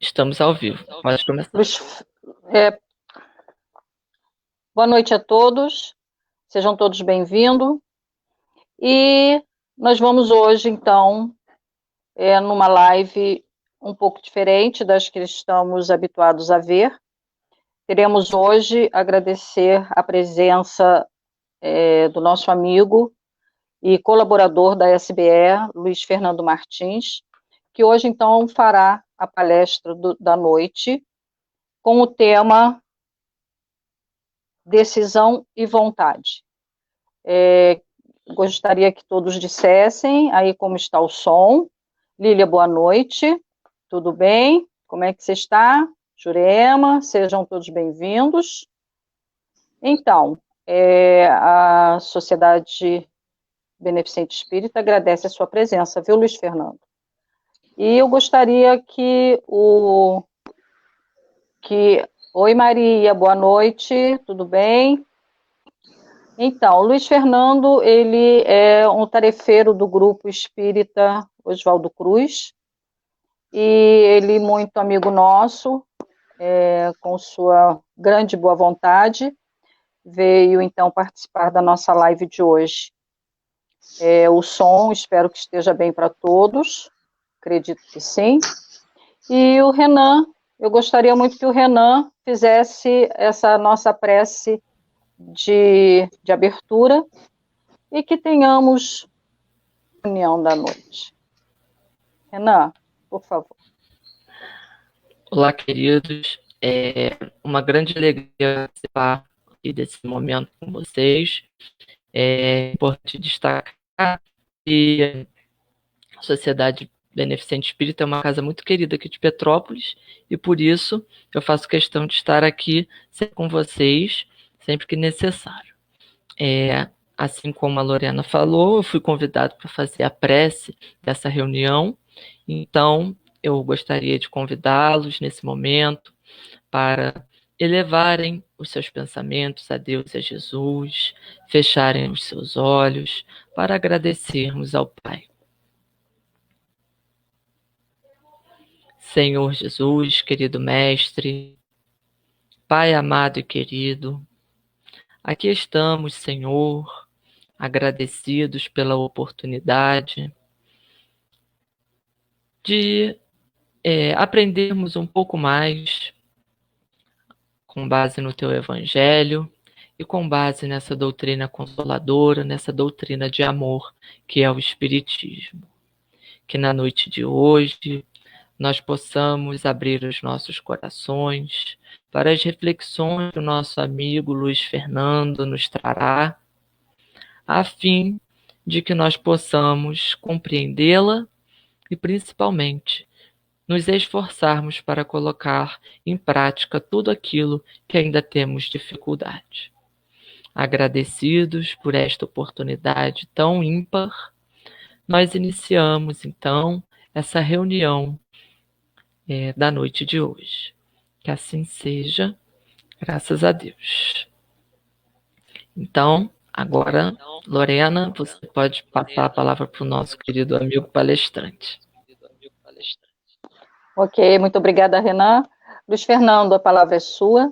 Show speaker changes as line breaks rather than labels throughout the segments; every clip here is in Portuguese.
Estamos ao vivo. Pode começar.
Boa noite a todos, sejam todos bem-vindos. E nós vamos hoje, então, numa live um pouco diferente das que estamos habituados a ver. Queremos hoje agradecer a presença do nosso amigo e colaborador da SBE, Luiz Fernando Martins, que hoje, então, fará a palestra da noite com o tema Decisão e Vontade. Gostaria que todos dissessem aí como está o som. Lília, boa noite. Tudo bem? Como é que você está? Jurema, sejam todos bem-vindos. Então, a Sociedade Beneficente Espírita agradece a sua presença, viu, Luiz Fernando? E eu gostaria que Oi, Maria, boa noite, tudo bem? Então, o Luiz Fernando, ele é um tarefeiro do Grupo Espírita Oswaldo Cruz, e ele, muito amigo nosso, com sua grande boa vontade, veio, então, participar da nossa live de hoje. O som, espero que esteja bem para todos, acredito que sim. E o Renan, eu gostaria muito que o Renan fizesse essa nossa prece de abertura e que tenhamos a reunião da noite. Renan, por favor.
Olá, queridos. É uma grande alegria participar aqui desse momento com vocês. É importante destacar que a Sociedade Beneficente Espírita é uma casa muito querida aqui de Petrópolis, e por isso eu faço questão de estar aqui sempre com vocês, sempre que necessário. Assim como a Lorena falou, eu fui convidado para fazer a prece dessa reunião, então eu gostaria de convidá-los nesse momento para elevarem os seus pensamentos a Deus e a Jesus, fecharem os seus olhos para agradecermos ao Pai. Senhor Jesus, querido Mestre, Pai amado e querido, aqui estamos, Senhor, agradecidos pela oportunidade de aprendermos um pouco mais com base no Teu Evangelho e com base nessa doutrina consoladora, nessa doutrina de amor que é o Espiritismo. Que na noite de hoje nós possamos abrir os nossos corações para as reflexões que o nosso amigo Luiz Fernando nos trará, a fim de que nós possamos compreendê-la e, principalmente, nos esforçarmos para colocar em prática tudo aquilo que ainda temos dificuldade. Agradecidos por esta oportunidade tão ímpar, nós iniciamos, então, essa reunião da noite de hoje. Que assim seja, graças a Deus. Então, agora, Lorena, você pode passar a palavra para o nosso querido amigo palestrante.
Ok, muito obrigada, Renan. Luiz Fernando, a palavra é sua.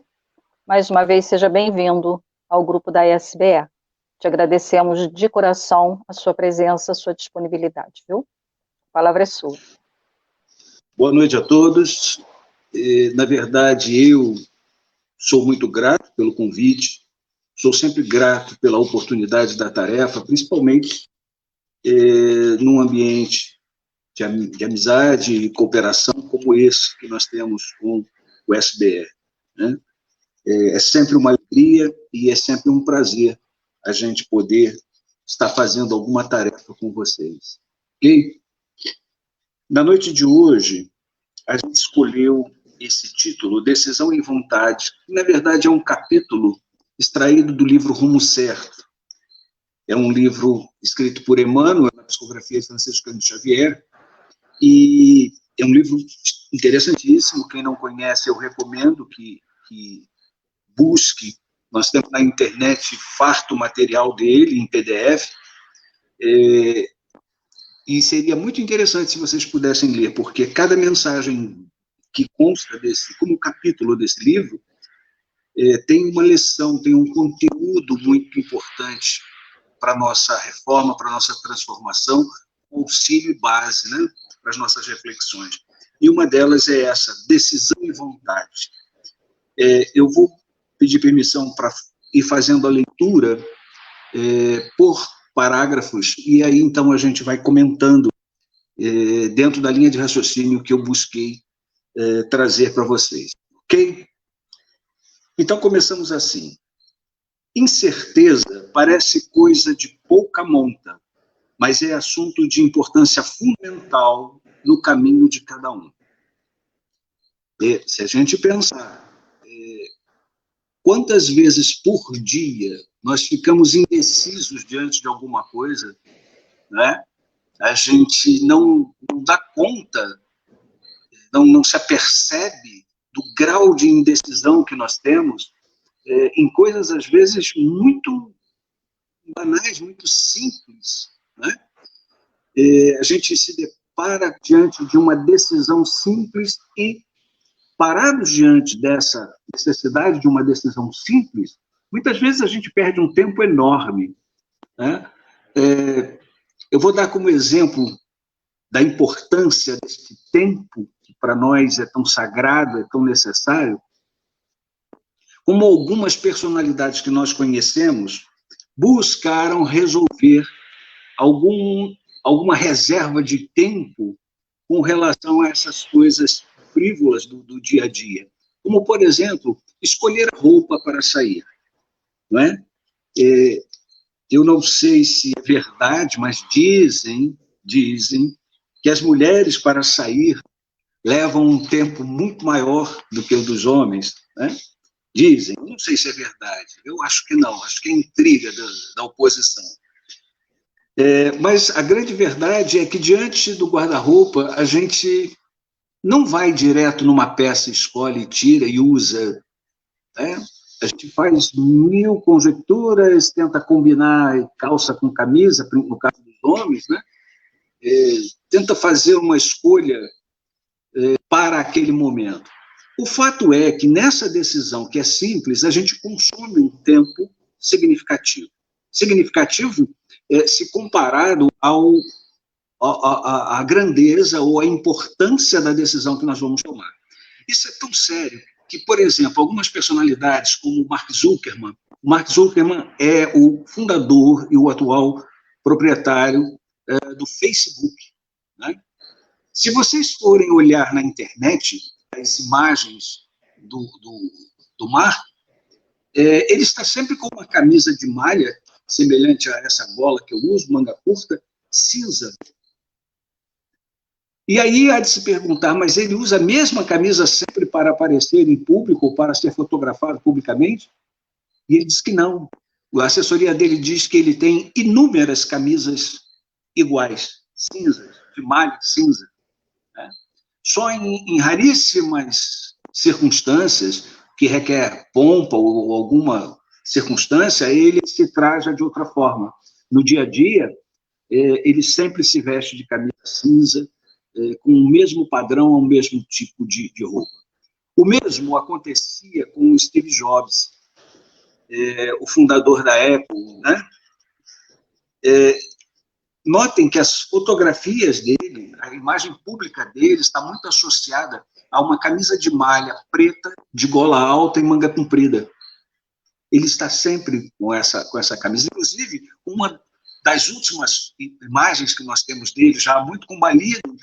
Mais uma vez, seja bem-vindo ao grupo da SBE. Te agradecemos de coração a sua presença, a sua disponibilidade, viu? A palavra é sua.
Boa noite a todos. Na verdade, eu sou muito grato pelo convite, sou sempre grato pela oportunidade da tarefa, principalmente num ambiente de amizade e cooperação como esse que nós temos com o SBE, né? É sempre uma alegria e é sempre um prazer a gente poder estar fazendo alguma tarefa com vocês. Ok? Na noite de hoje, a gente escolheu esse título, Decisão e Vontade, que na verdade é um capítulo extraído do livro Rumo Certo. É um livro escrito por Emmanuel, na psicografia de Francisco Cândido Xavier, e é um livro interessantíssimo. Quem não conhece, eu recomendo que busque. Nós temos na internet farto material dele, em PDF, e seria muito interessante se vocês pudessem ler, porque cada mensagem que consta como capítulo desse livro, tem uma lição, tem um conteúdo muito importante para a nossa reforma, para a nossa transformação, auxílio e base, né, para as nossas reflexões. E uma delas é essa, decisão e vontade. Eu vou pedir permissão para ir fazendo a leitura por parágrafos, e aí então a gente vai comentando dentro da linha de raciocínio que eu busquei trazer para vocês. Ok? Então começamos assim. Incerteza parece coisa de pouca monta, mas é assunto de importância fundamental no caminho de cada um. Se a gente pensar quantas vezes por dia nós ficamos indecisos diante de alguma coisa, né? A gente não dá conta, não se apercebe do grau de indecisão que nós temos em coisas, às vezes, muito banais, muito simples, né? A gente se depara diante de uma decisão simples e, parados diante dessa necessidade de uma decisão simples, muitas vezes a gente perde um tempo enorme, né? Eu vou dar como exemplo da importância desse tempo, que para nós é tão sagrado, é tão necessário, como algumas personalidades que nós conhecemos buscaram resolver alguma reserva de tempo com relação a essas coisas frívolas do dia a dia. Como, por exemplo, escolher a roupa para sair. Não é? Eu não sei se é verdade, mas dizem que as mulheres, para sair, levam um tempo muito maior do que o dos homens, né? Dizem, não sei se é verdade, eu acho que não, acho que é intriga da oposição. Mas a grande verdade é que, diante do guarda-roupa, a gente não vai direto numa peça, escolhe, tira e usa, né? A gente faz mil conjecturas, tenta combinar calça com camisa, no caso dos homens, né? Tenta fazer uma escolha para aquele momento. O fato é que nessa decisão, que é simples, a gente consome um tempo significativo. Significativo se comparado à grandeza ou à importância da decisão que nós vamos tomar. Isso é tão sério que, por exemplo, algumas personalidades, como o Mark Zuckerman é o fundador e o atual proprietário do Facebook, né? Se vocês forem olhar na internet as imagens do Mark, ele está sempre com uma camisa de malha, semelhante a essa gola que eu uso, manga curta, cinza. E aí há de se perguntar, mas ele usa a mesma camisa sempre para aparecer em público ou para ser fotografado publicamente? E ele diz que não. A assessoria dele diz que ele tem inúmeras camisas iguais, cinzas, de malha cinza, né? Só em raríssimas circunstâncias, que requer pompa ou alguma circunstância, ele se traja de outra forma. No dia a dia, ele sempre se veste de camisa cinza, com o mesmo padrão, o mesmo tipo de roupa. O mesmo acontecia com o Steve Jobs, o fundador da Apple, né? Notem que as fotografias dele, a imagem pública dele está muito associada a uma camisa de malha preta, de gola alta e manga comprida. Ele está sempre com essa camisa. Inclusive, uma das últimas imagens que nós temos dele, já muito combalido,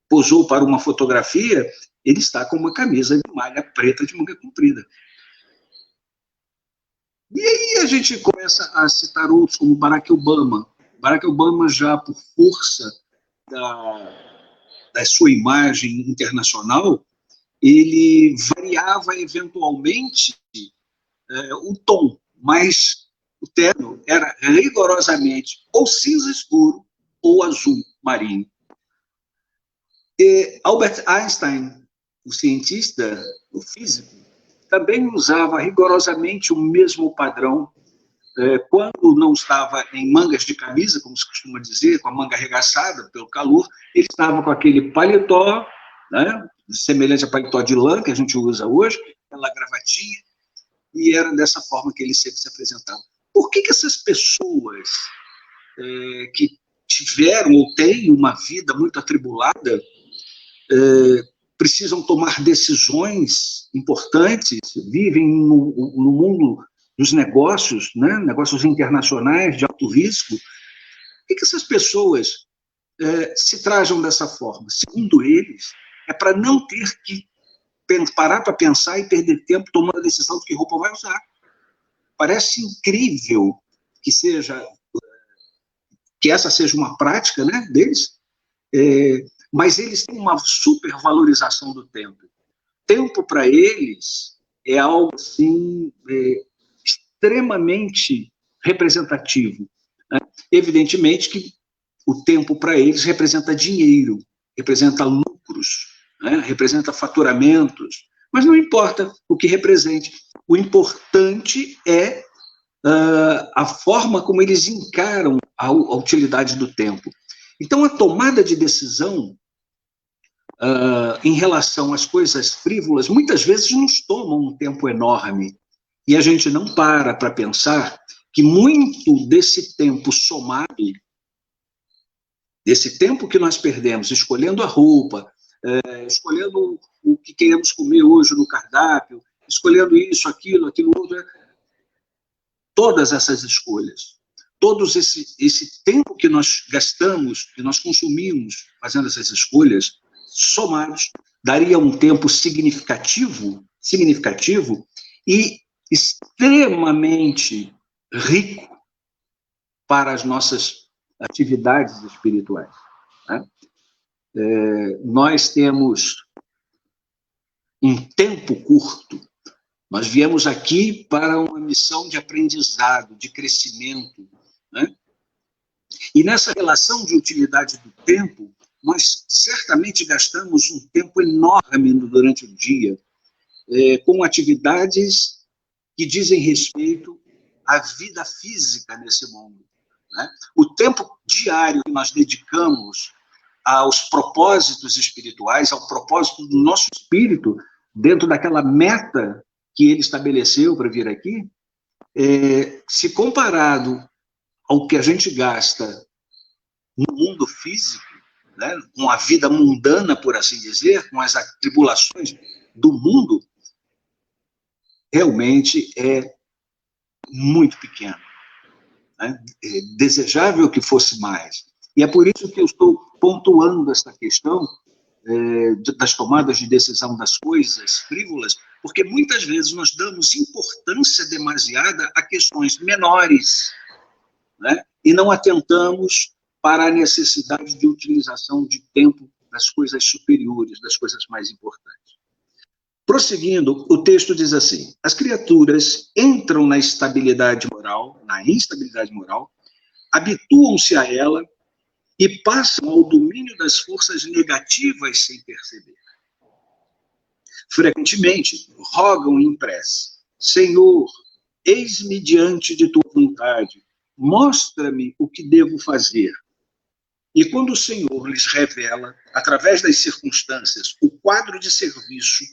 posou para uma fotografia, ele está com uma camisa de malha preta de manga comprida. E aí a gente começa a citar outros, como Barack Obama. Barack Obama, já por força da sua imagem internacional, ele variava eventualmente o tom, mas o terno era rigorosamente ou cinza escuro ou azul marinho. Albert Einstein, o cientista, o físico, também usava rigorosamente o mesmo padrão. Quando não estava em mangas de camisa, como se costuma dizer, com a manga arregaçada pelo calor, ele estava com aquele paletó, né? Semelhante a paletó de lã que a gente usa hoje, aquela gravatinha, e era dessa forma que ele sempre se apresentava. Por que essas pessoas que tiveram ou têm uma vida muito atribulada precisam tomar decisões importantes, vivem no mundo dos negócios, né? Negócios internacionais de alto risco? Por que essas pessoas se trajam dessa forma? Segundo eles, é para não ter que parar para pensar e perder tempo tomando a decisão de que roupa vai usar. Parece incrível que essa seja uma prática, né, deles, mas eles têm uma supervalorização do tempo. Tempo para eles é algo assim extremamente representativo, né? Evidentemente que o tempo para eles representa dinheiro, representa lucros, né? Representa faturamentos, mas não importa o que represente. O importante é a forma como eles encaram a utilidade do tempo. Então, a tomada de decisão em relação às coisas frívolas, muitas vezes nos toma um tempo enorme. E a gente não para pensar que muito desse tempo somado, desse tempo que nós perdemos escolhendo a roupa, escolhendo o que queremos comer hoje no cardápio, escolhendo isso, aquilo outro, todas essas escolhas, todo esse tempo que nós gastamos, que nós consumimos fazendo essas escolhas, somados, daria um tempo significativo e extremamente rico para as nossas atividades espirituais, né? Nós temos um tempo curto. Nós viemos aqui para uma missão de aprendizado, de crescimento, né? E nessa relação de utilidade do tempo, nós certamente gastamos um tempo enorme durante o dia com atividades que dizem respeito à vida física nesse mundo, né? O tempo diário que nós dedicamos aos propósitos espirituais, ao propósito do nosso espírito, dentro daquela meta que ele estabeleceu para vir aqui, se comparado ao que a gente gasta no mundo físico, né, com a vida mundana, por assim dizer, com as atribulações do mundo, realmente é muito pequeno, né? É desejável que fosse mais. E é por isso que eu estou pontuando essa questão das tomadas de decisão das coisas frívolas, porque muitas vezes nós damos importância demasiada a questões menores, né? E não atentamos para a necessidade de utilização de tempo das coisas superiores, das coisas mais importantes. Prosseguindo, o texto diz assim: as criaturas entram na instabilidade moral, habituam-se a ela e passam ao domínio das forças negativas sem perceber. Frequentemente, rogam em prece: Senhor, eis-me diante de tua vontade, mostra-me o que devo fazer. E quando o Senhor lhes revela, através das circunstâncias, o quadro de serviço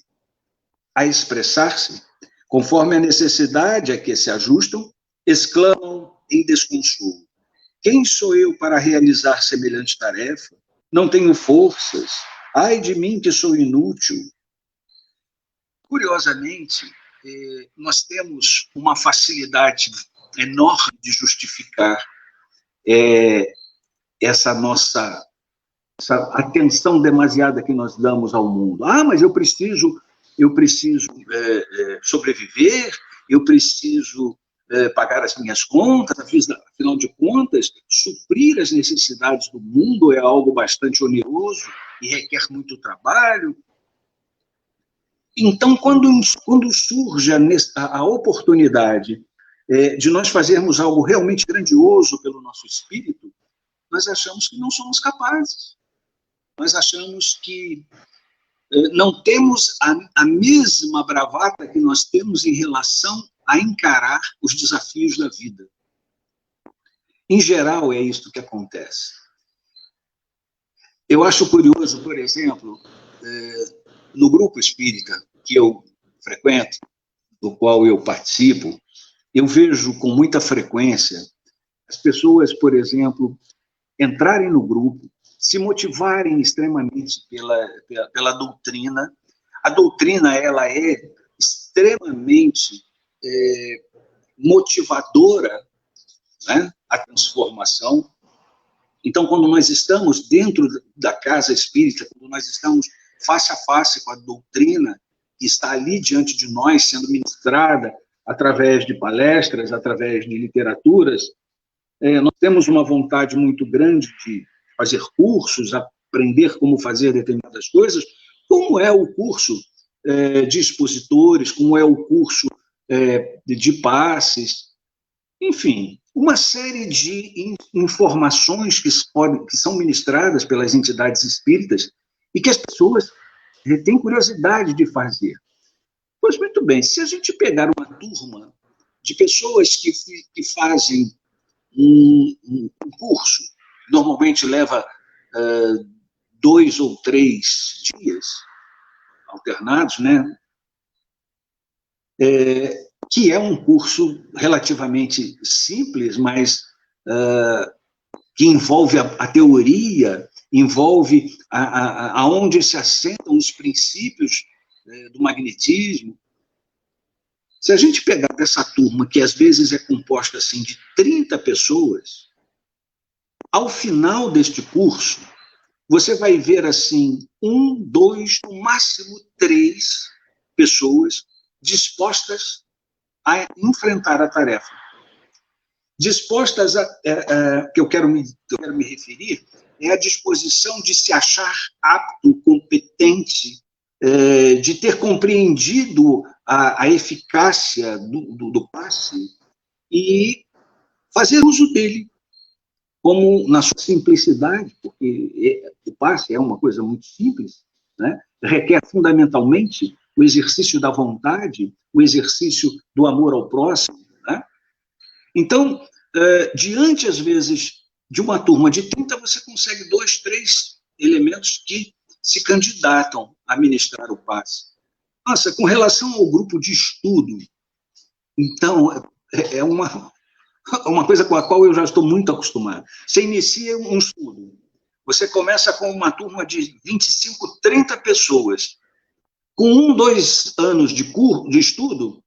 a expressar-se, conforme a necessidade a que se ajustam, exclamam em desconsolo: quem sou eu para realizar semelhante tarefa? Não tenho forças. Ai de mim que sou inútil. Curiosamente, nós temos uma facilidade enorme de justificar essa atenção demasiada que nós damos ao mundo. Ah, mas eu preciso sobreviver, eu preciso pagar as minhas contas, afinal de contas, suprir as necessidades do mundo é algo bastante oneroso e requer muito trabalho. Então, quando surge a oportunidade de nós fazermos algo realmente grandioso pelo nosso espírito, nós achamos que não somos capazes. Nós achamos que não temos a mesma bravata que nós temos em relação a encarar os desafios da vida. Em geral, é isso que acontece. Eu acho curioso, por exemplo, no grupo espírita que eu frequento, do qual eu participo, eu vejo com muita frequência as pessoas, por exemplo, entrarem no grupo, se motivarem extremamente pela doutrina. A doutrina, ela é extremamente motivadora, né, a transformação. Então, quando nós estamos dentro da casa espírita, quando nós estamos face a face com a doutrina que está ali diante de nós, sendo ministrada através de palestras, através de literaturas, nós temos uma vontade muito grande de fazer cursos, aprender como fazer determinadas coisas, como é o curso de expositores, como é o curso de passes, enfim, uma série de informações que são ministradas pelas entidades espíritas e que as pessoas têm curiosidade de fazer. Pois muito bem, se a gente pegar uma turma de pessoas que fazem um curso, normalmente leva 2 ou 3 dias alternados, né? Que é um curso relativamente simples, mas que envolve a teoria, envolve aonde se assentam os princípios do magnetismo. Se a gente pegar dessa turma, que às vezes é composta assim, de 30 pessoas, ao final deste curso, você vai ver assim, 1, 2, no máximo 3 pessoas dispostas a enfrentar a tarefa. Dispostas que eu quero me referir, é a disposição de se achar apto, competente, de ter compreendido a eficácia do passe e fazer uso dele, como na sua simplicidade, porque o passe é uma coisa muito simples, né? Requer fundamentalmente o exercício da vontade, o exercício do amor ao próximo, né? Então, diante, às vezes, de uma turma de 30, você consegue 2, 3 elementos que se candidatam a ministrar o passe. Nossa, com relação ao grupo de estudo, então, é uma coisa com a qual eu já estou muito acostumado. Você inicia um estudo, você começa com uma turma de 25, 30 pessoas. Com 1, 2 anos de estudo,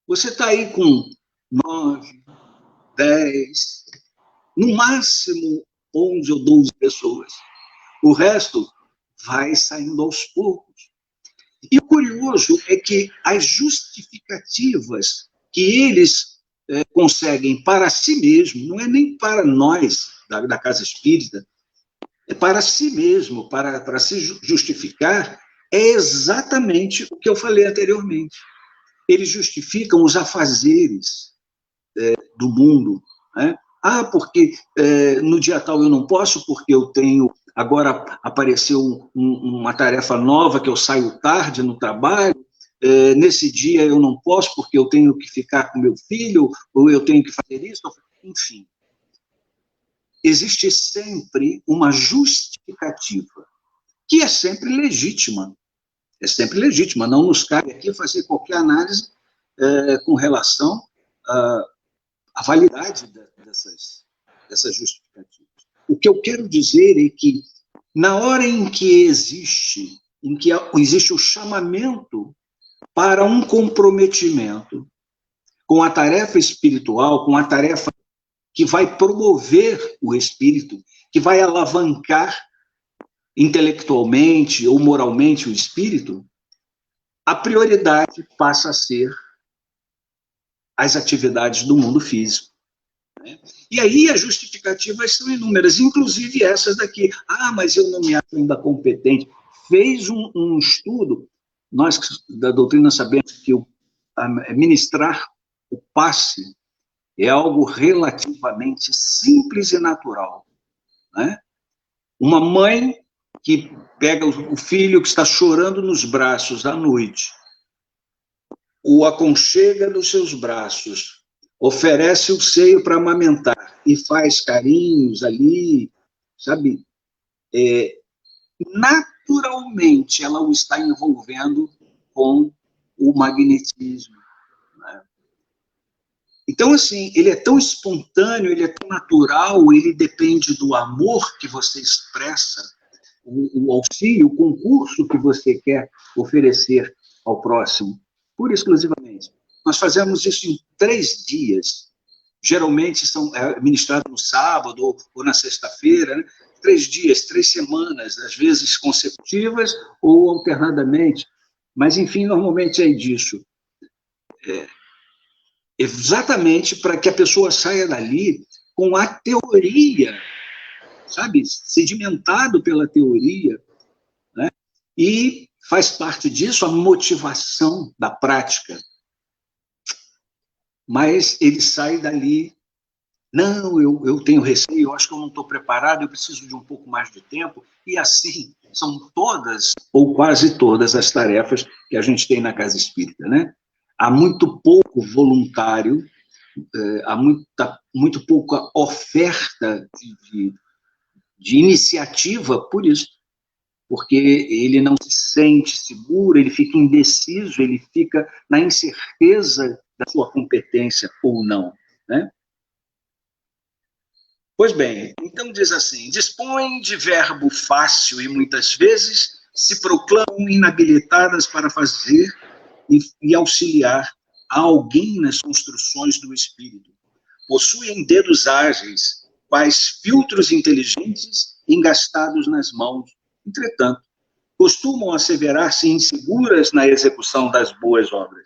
você está aí com 9, 10, no máximo 11 ou 12 pessoas. O resto vai saindo aos poucos. E o curioso é que as justificativas que eles conseguem para si mesmo, não é nem para nós da Casa Espírita, é para si mesmo, para se justificar, é exatamente o que eu falei anteriormente. Eles justificam os afazeres do mundo, né? Porque no dia tal eu não posso, porque eu tenho... Agora apareceu uma tarefa nova, que eu saio tarde no trabalho, nesse dia eu não posso, porque eu tenho que ficar com meu filho, ou eu tenho que fazer isso, enfim. Existe sempre uma justificativa, que é sempre legítima. É sempre legítima, não nos cabe aqui fazer qualquer análise com relação à validade dessas justificativas. O que eu quero dizer é que, na hora em que existe o chamamento para um comprometimento com a tarefa espiritual, com a tarefa que vai promover o espírito, que vai alavancar intelectualmente ou moralmente o espírito, a prioridade passa a ser as atividades do mundo físico. E aí as justificativas são inúmeras, inclusive essas daqui. Mas eu não me acho ainda competente. Fez um estudo, nós da doutrina sabemos que ministrar o passe é algo relativamente simples e natural, né? Uma mãe que pega o filho que está chorando nos braços à noite, o aconchega nos seus braços, oferece o seio para amamentar e faz carinhos ali, sabe? naturalmente ela o está envolvendo com o magnetismo, né? Então, assim, ele é tão espontâneo, ele é tão natural, ele depende do amor que você expressa, o auxílio, o concurso que você quer oferecer ao próximo, pura e exclusivamente. Nós fazemos isso em 3 dias. Geralmente são ministrados no sábado ou na sexta-feira, né? 3 dias, 3 semanas, às vezes consecutivas ou alternadamente. Mas, enfim, normalmente é disso. Exatamente para que a pessoa saia dali com a teoria, sabe, sedimentado pela teoria, né? E faz parte disso a motivação da prática. Mas ele sai dali, não, eu tenho receio, eu acho que eu não estou preparado, eu preciso de um pouco mais de tempo, e assim são todas, ou quase todas, as tarefas que a gente tem na Casa Espírita, né? Há muito pouco voluntário, há muito pouca oferta de iniciativa por isso, porque ele não se sente seguro, ele fica indeciso, ele fica na incerteza da sua competência ou não, né? Pois bem, então diz assim, dispõem de verbo fácil e muitas vezes se proclamam inabilitadas para fazer e auxiliar a alguém nas construções do espírito. Possuem dedos ágeis, quais filtros inteligentes engastados nas mãos. Entretanto, costumam asseverar-se inseguras na execução das boas obras.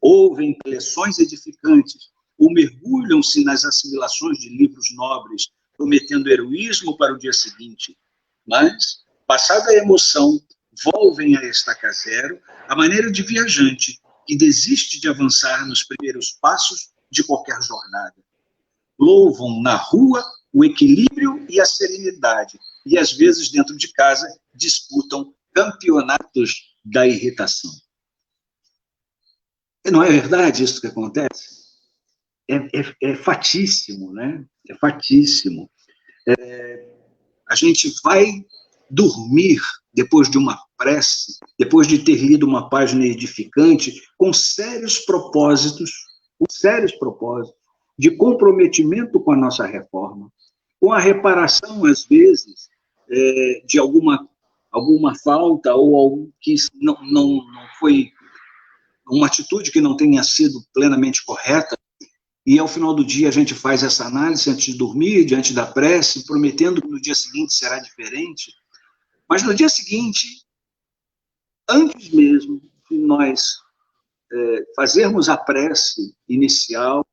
Ouvem lições edificantes, ou mergulham-se nas assimilações de livros nobres, prometendo heroísmo para o dia seguinte. Mas, passada a emoção, volvem a estaca zero, à maneira de viajante que desiste de avançar nos primeiros passos de qualquer jornada. Louvam na rua o equilíbrio e a serenidade, e às vezes dentro de casa disputam campeonatos da irritação. Não é verdade isso que acontece? É fatíssimo, né? É fatíssimo. A gente vai dormir depois de uma prece, depois de ter lido uma página edificante, com sérios propósitos de comprometimento com a nossa reforma, com a reparação, às vezes, de alguma falta ou algo que não foi uma atitude que não tenha sido plenamente correta, e ao final do dia a gente faz essa análise antes de dormir, diante da prece, prometendo que no dia seguinte será diferente. Mas no dia seguinte, antes mesmo de nós fazermos a prece inicial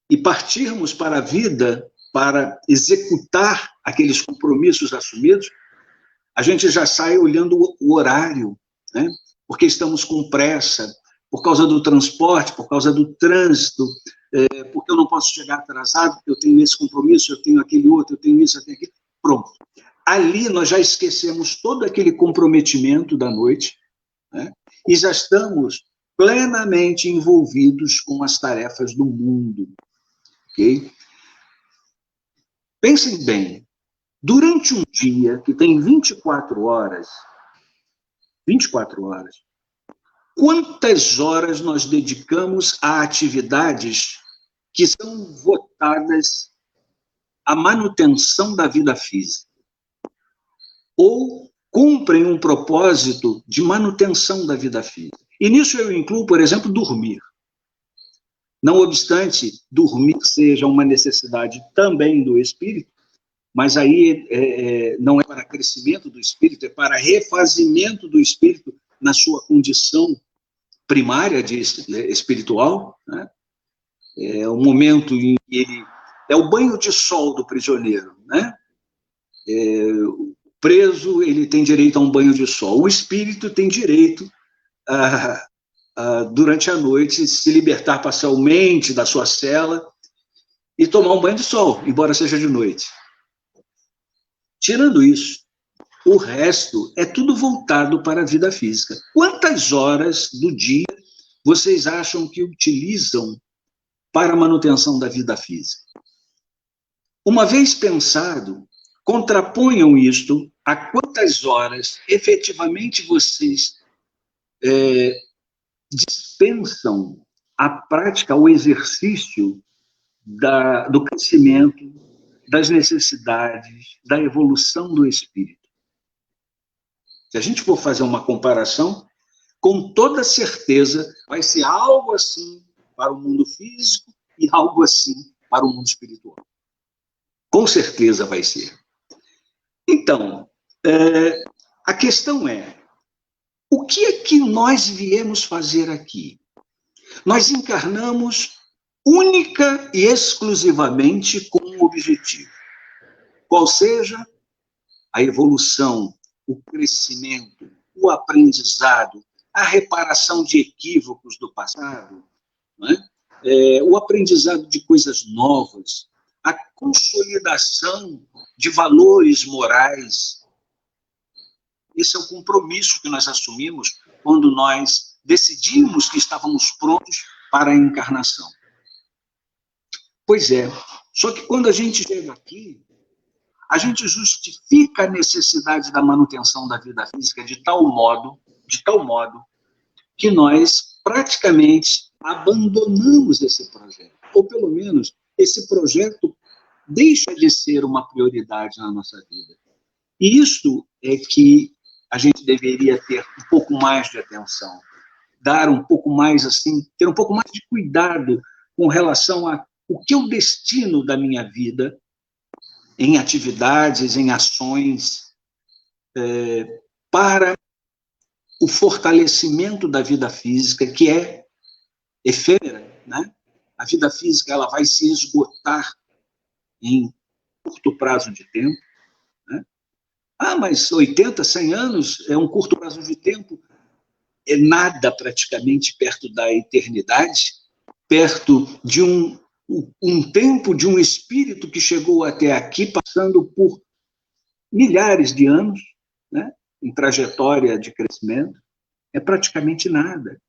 e partirmos para a vida para executar aqueles compromissos assumidos, a gente já sai olhando o horário, né? Porque estamos com pressa, por causa do transporte, por causa do trânsito, porque eu não posso chegar atrasado, porque eu tenho esse compromisso, eu tenho aquele outro, eu tenho isso, eu tenho aquilo. Pronto. Ali nós já esquecemos todo aquele comprometimento da noite, né? E já estamos plenamente envolvidos com as tarefas do mundo. Ok? Pensem bem, durante um dia que tem 24 horas, quantas horas nós dedicamos a atividades que são votadas à manutenção da vida física? Ou cumprem um propósito de manutenção da vida física? E nisso eu incluo, por exemplo, dormir. Não obstante, dormir seja uma necessidade também do espírito, mas aí não é para crescimento do espírito, é para refazimento do espírito na sua condição primária espiritual, né? É o momento em que ele... É o banho de sol do prisioneiro, né? O preso, ele tem direito a um banho de sol. O espírito tem direito durante a noite, se libertar parcialmente da sua cela e tomar um banho de sol, embora seja de noite. Tirando isso, o resto é tudo voltado para a vida física. Quantas horas do dia vocês acham que utilizam para a manutenção da vida física? Uma vez pensado, contraponham isto a quantas horas efetivamente vocês dispensam a prática, o exercício do crescimento, das necessidades, da evolução do espírito. Se a gente for fazer uma comparação, com toda certeza vai ser algo assim para o mundo físico e algo assim para o mundo espiritual. Com certeza vai ser. Então, a questão é, o que é que nós viemos fazer aqui? Nós encarnamos única e exclusivamente com um objetivo, qual seja a evolução, o crescimento, o aprendizado, a reparação de equívocos do passado, não é? O aprendizado de coisas novas, a consolidação de valores morais. Esse é o compromisso que nós assumimos quando nós decidimos que estávamos prontos para a encarnação. Pois é, só que quando a gente chega aqui, a gente justifica a necessidade da manutenção da vida física de tal modo, que nós praticamente abandonamos esse projeto. Ou pelo menos, esse projeto deixa de ser uma prioridade na nossa vida. E isso é que a gente deveria ter um pouco mais de atenção, dar um pouco mais assim, ter um pouco mais de cuidado com relação a o que eu destino da minha vida em atividades, em ações, para o fortalecimento da vida física, que é efêmera, né? A vida física ela vai se esgotar em curto prazo de tempo, né? Mas 80, 100 anos é um curto prazo de tempo, é nada praticamente perto da eternidade, perto de um tempo de um espírito que chegou até aqui, passando por milhares de anos, né, em trajetória de crescimento, é praticamente nada.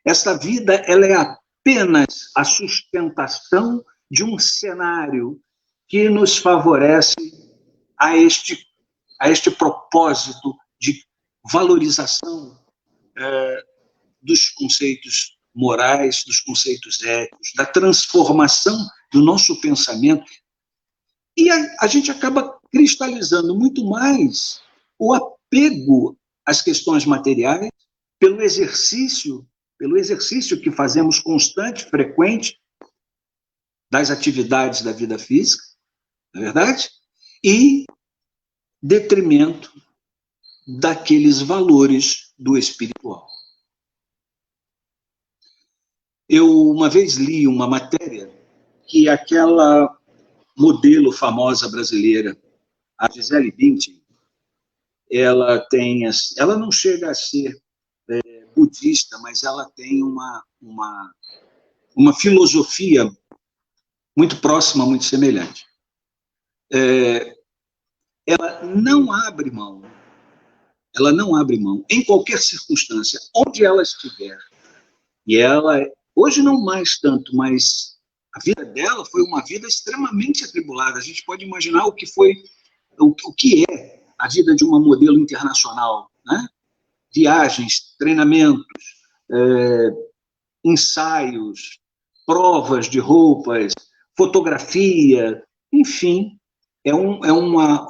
Essa vida ela é apenas a sustentação de um cenário que nos favorece a este propósito de valorização dos conceitos morais, dos conceitos éticos, da transformação do nosso pensamento. E a gente acaba cristalizando muito mais o apego às questões materiais pelo exercício que fazemos constante, frequente, das atividades da vida física, não é verdade? E detrimento daqueles valores do espiritual. Eu uma vez li uma matéria que aquela modelo famosa brasileira, a Gisele Bündchen, ela não chega a ser budista, mas ela tem uma filosofia muito próxima, muito semelhante. Ela não abre mão, em qualquer circunstância, onde ela estiver. E ela, hoje não mais tanto, mas a vida dela foi uma vida extremamente atribulada. A gente pode imaginar o que é a vida de uma modelo internacional, né? Viagens, treinamentos, ensaios, provas de roupas, fotografia, enfim, é um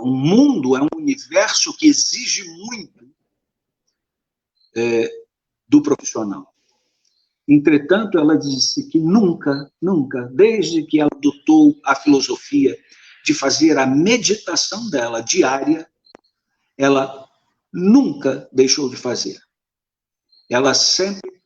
mundo, é um universo que exige muito do profissional. Entretanto, ela disse que nunca, desde que ela adotou a filosofia de fazer a meditação dela diária, ela nunca deixou de fazer. Ela sempre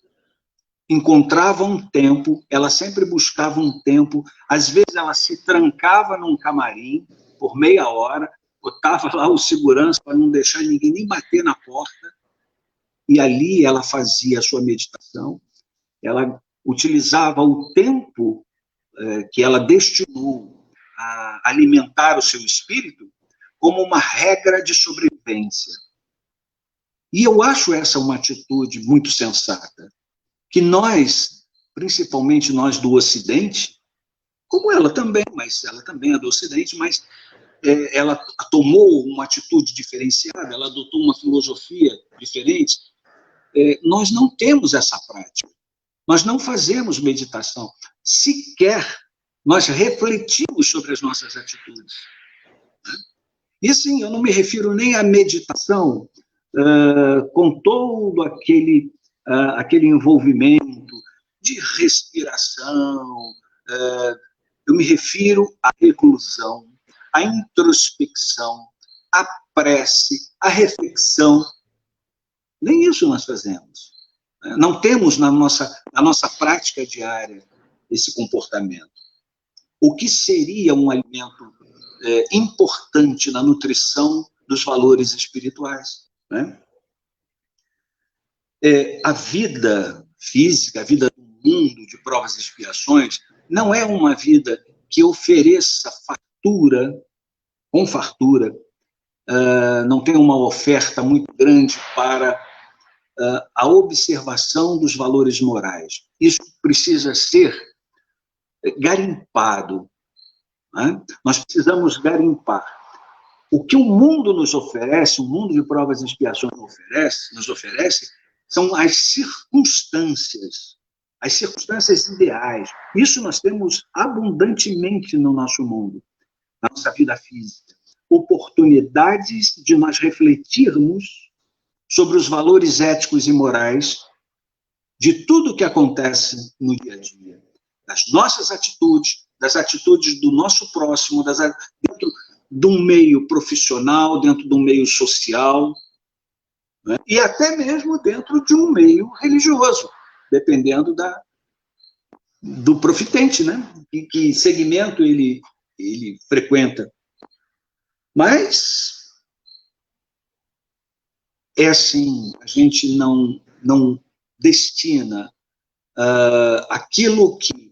encontrava um tempo, ela sempre buscava um tempo, às vezes ela se trancava num camarim por meia hora, botava lá o segurança para não deixar ninguém nem bater na porta, e ali ela fazia a sua meditação. Ela utilizava o tempo que ela destinou a alimentar o seu espírito como uma regra de sobrevivência. E eu acho essa uma atitude muito sensata, que nós, principalmente nós do Ocidente, como ela também, mas ela também é do Ocidente, mas ela tomou uma atitude diferenciada, ela adotou uma filosofia diferente. Nós não temos essa prática. Nós não fazemos meditação. Sequer nós refletimos sobre as nossas atitudes. E sim, eu não me refiro nem à meditação com todo aquele envolvimento de respiração. Eu me refiro à reclusão, à introspecção, à prece, à reflexão. Nem isso nós fazemos. Não temos na nossa prática diária esse comportamento. O que seria um alimento importante na nutrição dos valores espirituais, né? A vida física, a vida do mundo de provas e expiações, não é uma vida que ofereça com fartura, não tem uma oferta muito grande para a observação dos valores morais. Isso precisa ser garimpado, né? Nós precisamos garimpar. O que o mundo nos oferece, o mundo de provas e expiações nos oferece, são as circunstâncias ideais. Isso nós temos abundantemente no nosso mundo, na nossa vida física. Oportunidades de nós refletirmos sobre os valores éticos e morais de tudo o que acontece no dia a dia. Das nossas atitudes, das atitudes do nosso próximo, dentro de um meio profissional, dentro de um meio social, né? E até mesmo dentro de um meio religioso, dependendo do profitente, né? Que segmento ele frequenta. Mas assim, a gente não destina aquilo que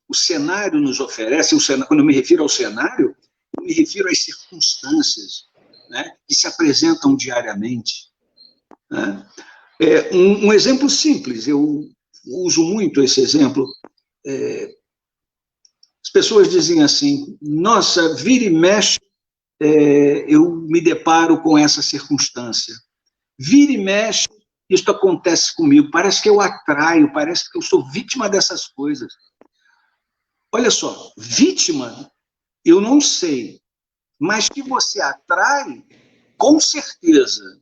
o cenário nos oferece. Quando eu me refiro ao cenário, eu me refiro às circunstâncias, né, que se apresentam diariamente, né? Um exemplo simples, eu uso muito esse exemplo. As pessoas dizem assim: nossa, vira e mexe, eu me deparo com essa circunstância. Vira e mexe, isso acontece comigo. Parece que eu atraio, parece que eu sou vítima dessas coisas. Olha só, vítima, eu não sei, mas que você atrai, com certeza.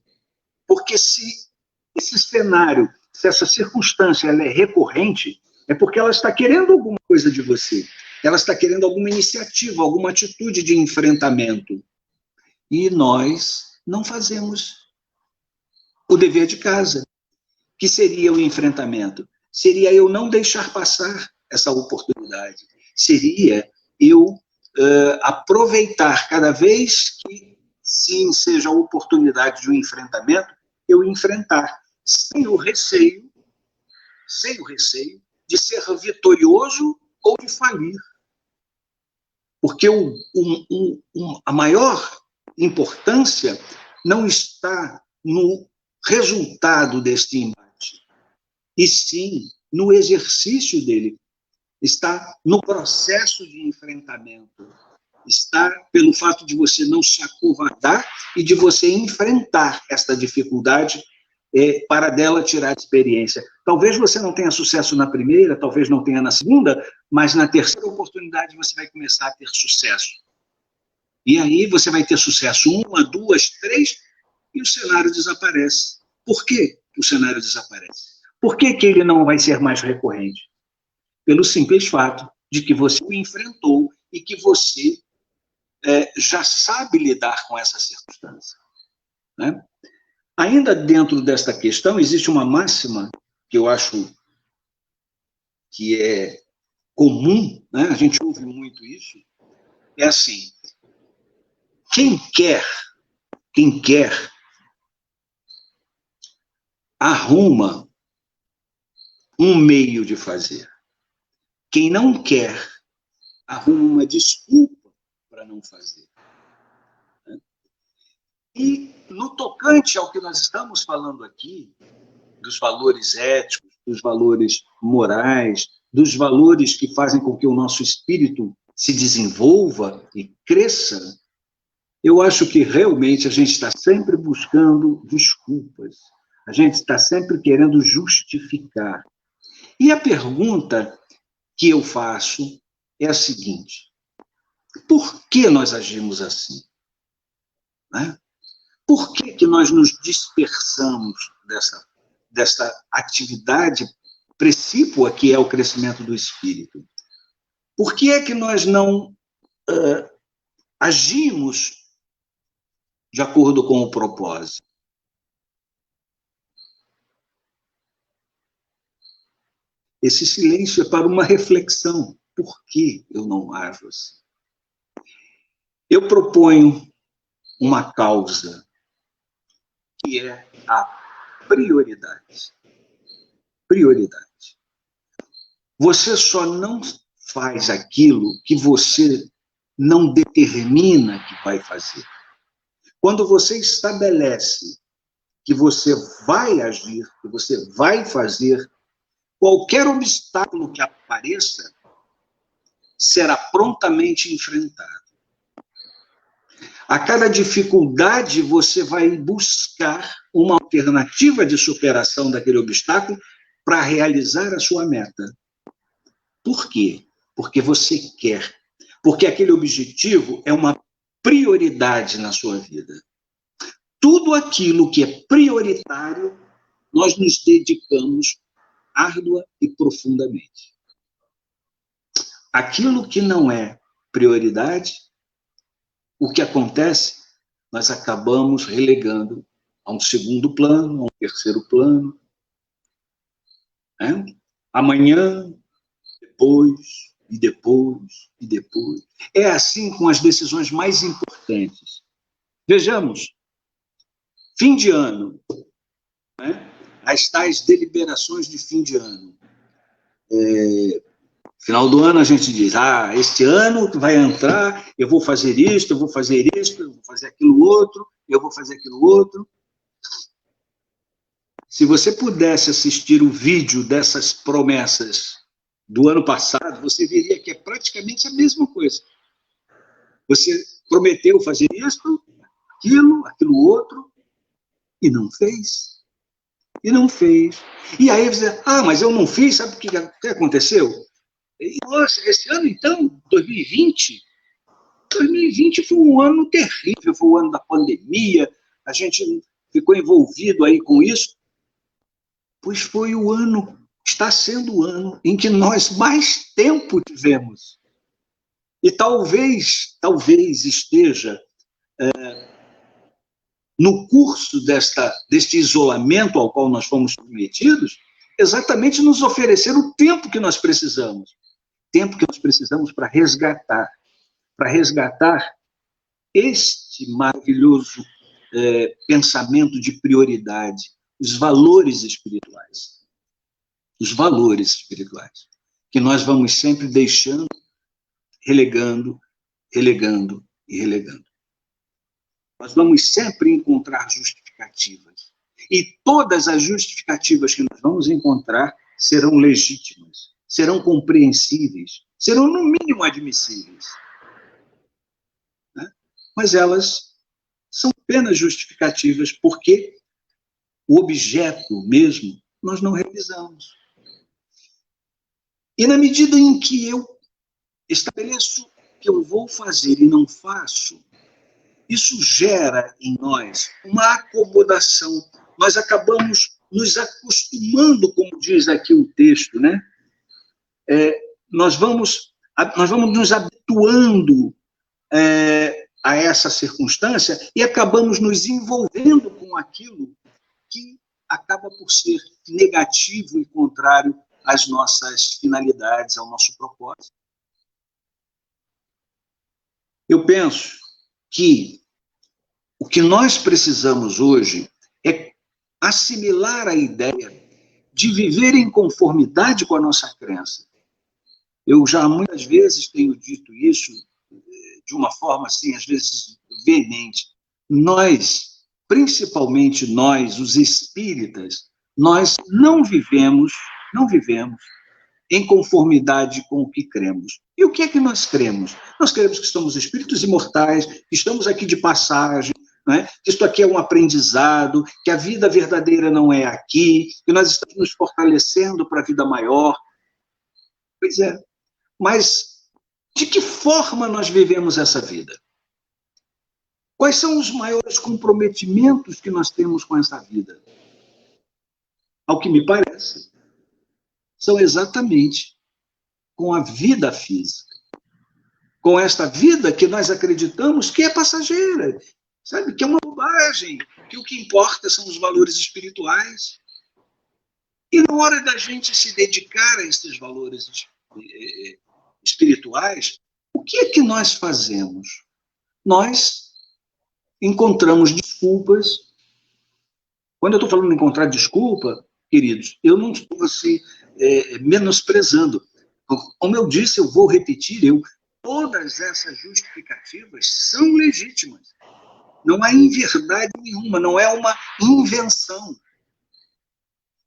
Porque se esse cenário, se essa circunstância ela é recorrente, é porque ela está querendo alguma coisa de você. Ela está querendo alguma iniciativa, alguma atitude de enfrentamento. E nós não fazemos o dever de casa, que seria o enfrentamento. Seria eu não deixar passar essa oportunidade. Seria eu aproveitar cada vez que, sim, seja a oportunidade de um enfrentamento, eu enfrentar, sem o receio de ser vitorioso ou de falir. Porque a maior importância não está no resultado deste embate, e sim no exercício dele. Está no processo de enfrentamento. Está pelo fato de você não se acovardar e de você enfrentar esta dificuldade para dela tirar experiência. Talvez você não tenha sucesso na primeira, talvez não tenha na segunda, mas na terceira oportunidade você vai começar a ter sucesso. E aí você vai ter sucesso 1, 2, 3, e o cenário desaparece. Por que o cenário desaparece? Por que ele não vai ser mais recorrente? Pelo simples fato de que você o enfrentou e que você já sabe lidar com essa circunstância, né? Ainda dentro desta questão, existe uma máxima que eu acho que é comum, né? A gente ouve muito isso, é assim: quem quer, arruma um meio de fazer. Quem não quer, arruma uma desculpa para não fazer. E no tocante ao que nós estamos falando aqui, dos valores éticos, dos valores morais, dos valores que fazem com que o nosso espírito se desenvolva e cresça, eu acho que realmente a gente está sempre buscando desculpas. A gente está sempre querendo justificar. E a pergunta que eu faço é a seguinte: por que nós agimos assim? Né? Por que nós nos dispersamos dessa atividade precípua que é o crescimento do espírito? Por que é que nós não agimos de acordo com o propósito? Esse silêncio é para uma reflexão. Por que eu não ajo assim? Eu proponho uma causa, que é a prioridade. Prioridade. Você só não faz aquilo que você não determina que vai fazer. Quando você estabelece que você vai agir, que você vai fazer, qualquer obstáculo que apareça será prontamente enfrentado. A cada dificuldade, você vai buscar uma alternativa de superação daquele obstáculo para realizar a sua meta. Por quê? Porque você quer. Porque aquele objetivo é uma prioridade na sua vida. Tudo aquilo que é prioritário, nós nos dedicamos árdua e profundamente. Aquilo que não é prioridade, o que acontece? Nós acabamos relegando a um segundo plano, a um terceiro plano. Né? Amanhã, depois, e depois, e depois. É assim com as decisões mais importantes. Vejamos, fim de ano, né? As tais deliberações de fim de ano. Final do ano a gente diz, este ano que vai entrar, eu vou fazer isto, eu vou fazer isto, eu vou fazer aquilo outro, eu vou fazer aquilo outro. Se você pudesse assistir o vídeo dessas promessas do ano passado, você veria que é praticamente a mesma coisa. Você prometeu fazer isto, aquilo outro, e não fez. E não fez. E aí você, mas eu não fiz, sabe o que aconteceu? Nossa, esse ano, então, 2020 foi um ano terrível, foi o ano da pandemia, a gente ficou envolvido aí com isso, pois foi o ano, está sendo o ano em que nós mais tempo tivemos. E talvez esteja no curso deste isolamento ao qual nós fomos submetidos, exatamente nos oferecer o tempo que nós precisamos. Tempo que nós precisamos para resgatar este maravilhoso pensamento de prioridade, os valores espirituais, que nós vamos sempre deixando, relegando e relegando. Nós vamos sempre encontrar justificativas, e todas as justificativas que nós vamos encontrar serão legítimas, serão compreensíveis, serão no mínimo admissíveis. Né? Mas elas são apenas justificativas porque o objeto mesmo nós não realizamos. E na medida em que eu estabeleço que eu vou fazer e não faço, isso gera em nós uma acomodação. Nós acabamos nos acostumando, como diz aqui o texto, né? Nós vamos nos habituando a essa circunstância e acabamos nos envolvendo com aquilo que acaba por ser negativo e contrário às nossas finalidades, ao nosso propósito. Eu penso que o que nós precisamos hoje é assimilar a ideia de viver em conformidade com a nossa crença. Eu já muitas vezes tenho dito isso de uma forma assim, às vezes veemente. Nós, principalmente nós, os espíritas, nós não vivemos em conformidade com o que cremos. E o que é que nós cremos? Nós cremos que somos espíritos imortais, que estamos aqui de passagem, né? Que isto aqui é um aprendizado, que a vida verdadeira não é aqui, que nós estamos nos fortalecendo para a vida maior. Pois é, mas de que forma nós vivemos essa vida? Quais são os maiores comprometimentos que nós temos com essa vida? Ao que me parece, são exatamente com a vida física, com esta vida que nós acreditamos que é passageira, sabe, que é uma bobagem, que o que importa são os valores espirituais. E na hora da gente se dedicar a esses valores espirituais, o que é que nós fazemos? Nós encontramos desculpas. Quando eu estou falando de encontrar desculpa, queridos, eu não estou assim, menosprezando. Como eu disse, eu vou repetir, todas essas justificativas são legítimas. Não há inverdade nenhuma, não é uma invenção.